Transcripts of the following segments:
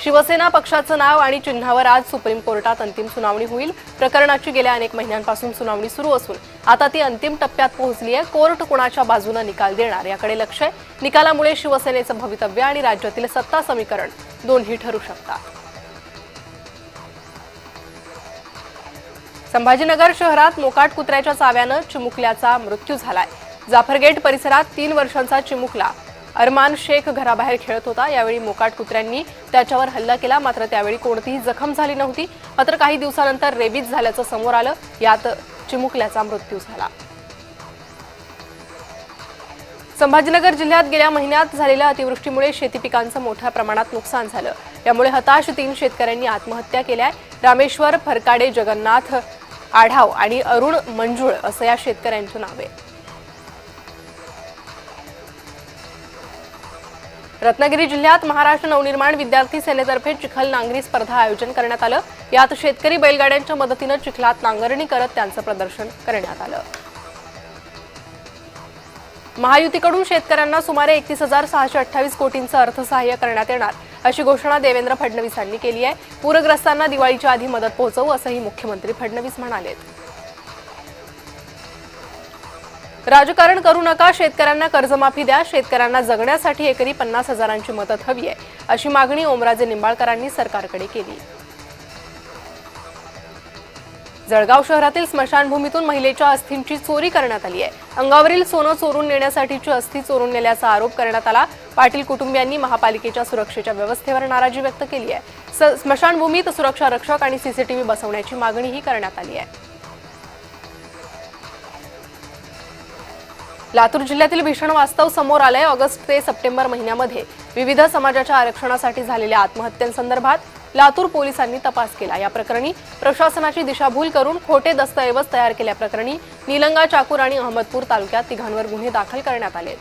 शिवसेना पक्षाचं नाव आणि चिन्हावर आज सुप्रीम कोर्टात अंतिम सुनावणी होईल। प्रकरणाची गेल्या अनेक महिन्यांपासून सुनावणी सुरू असून आता ती अंतिम टप्प्यात पोहोचली आहे। कोर्ट कोणाच्या बाजूने निकाल देणार याकडे लक्ष आहे। निकालामुळे शिवसेनेचं भवितव्य आणि राज्यातील सत्ता समीकरण दोन्ही ठरू शकतात। संभाजीनगर शहरात मोकाट कुत्र्याच्या चाव्याने चिमुकल्याचा मृत्यू झालाय। जाफरगेट परिसरात 3 वर्षांचा चिमुकला अरमान शेख घराबाहेर खेळत होता। यावेळी मोकाट कुत्र्यांनी त्याच्यावर हल्ला केला, मात्र त्यावेळी कोणतीही जखम झाली नव्हती। मात्र काही दिवसानंतर रेबीज झाल्याचं समोर आलं, यात चिमुकल्याचा मृत्यू झाला। संभाजीनगर जिल्ह्यात गेल्या महिन्यात झालेल्या अतिवृष्टीमुळे शेती पिकांचं मोठ्या प्रमाणात नुकसान झालं। यामुळे हताश 3 शेतकऱ्यांनी आत्महत्या केल्या। रामेश्वर फरकाडे, जगन्नाथ आढाव आणि अरुण मंजुळ असं या शेतकऱ्यांचं नाव आहे। रत्नागिरी जिल्ह्यात महाराष्ट्र नवनिर्माण विद्यार्थी सेनेतर्फे चिखल नांगरी स्पर्धा आयोजन करण्यात आलं। यात शेतकरी बैलगाड्यांच्या मदतीने चिखलात नांगरणी करत त्यांचं प्रदर्शन करण्यात आलं। महायुतीकडून शेतकऱ्यांना सुमारे 31,628 कोटींचं अर्थसहाय्य करण्यात येणार अशी घोषणा देवेंद्र फडणवीसांनी केली आहे। पूरग्रस्तांना दिवाळीच्या आधी मदत पोहोचवू असंही मुख्यमंत्री फडणवीस म्हणाले। राजकारण करू नका, शेतकऱ्यांना कर्जमाफी द्या, शेतकऱ्यांना जगण्यासाठी एकरी 50,000ची मदत हवी आहे अशी मागणी ओमराजे निंबाळकरांनी सरकारकडे केली। जळगाव शहरातील स्मशानभूमीतून महिलेच्या अस्थींची चोरी करण्यात आली आहे। अंगावरील सोनं चोरून नेण्यासाठीची अस्थी चोरून नेल्याचा आरोप करण्यात आला। पाटील कुटुंबियांनी महापालिकेच्या सुरक्षेच्या व्यवस्थेवर नाराजी व्यक्त केली आहे। स्मशानभूमीत सुरक्षा रक्षक आणि सीसीटीव्ही बसवण्याची मागणीही करण्यात आली आहे। लातूर जिल्ह्यातील भीषण वास्तव समोर आलंय। ऑगस्ट ते सप्टेंबर महिन्यामध्ये विविध समाजाच्या आरक्षणासाठी झालेल्या आत्महत्यांसंदर्भात लातूर पोलिसांनी तपास केला। या प्रकरणी प्रशासनाची दिशाभूल करून खोटे दस्तऐवज तयार केल्याप्रकरणी निलंगा, चाकूर आणि अहमदपूर तालुक्यात 3 गुन्हे दाखल करण्यात आले।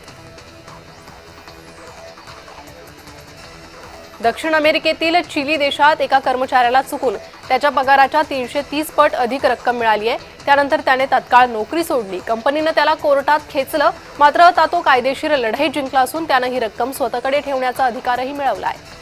दक्षिण अमेरिकेतील चिली देशात एका कर्मचाऱ्याला चुकून त्याच्या पगाराच्या 330 पट अधिक रक्कम मिळाली आहे। त्यानंतर त्याने तत्काळ नोकरी सोडली। कंपनीने त्याला कोर्टात खेचलं, मात्र आता तो कायदेशीर लढाई जिंकला असून त्याने ही रक्कम स्वतःकडे ठेवण्याचा अधिकारही मिळवला आहे।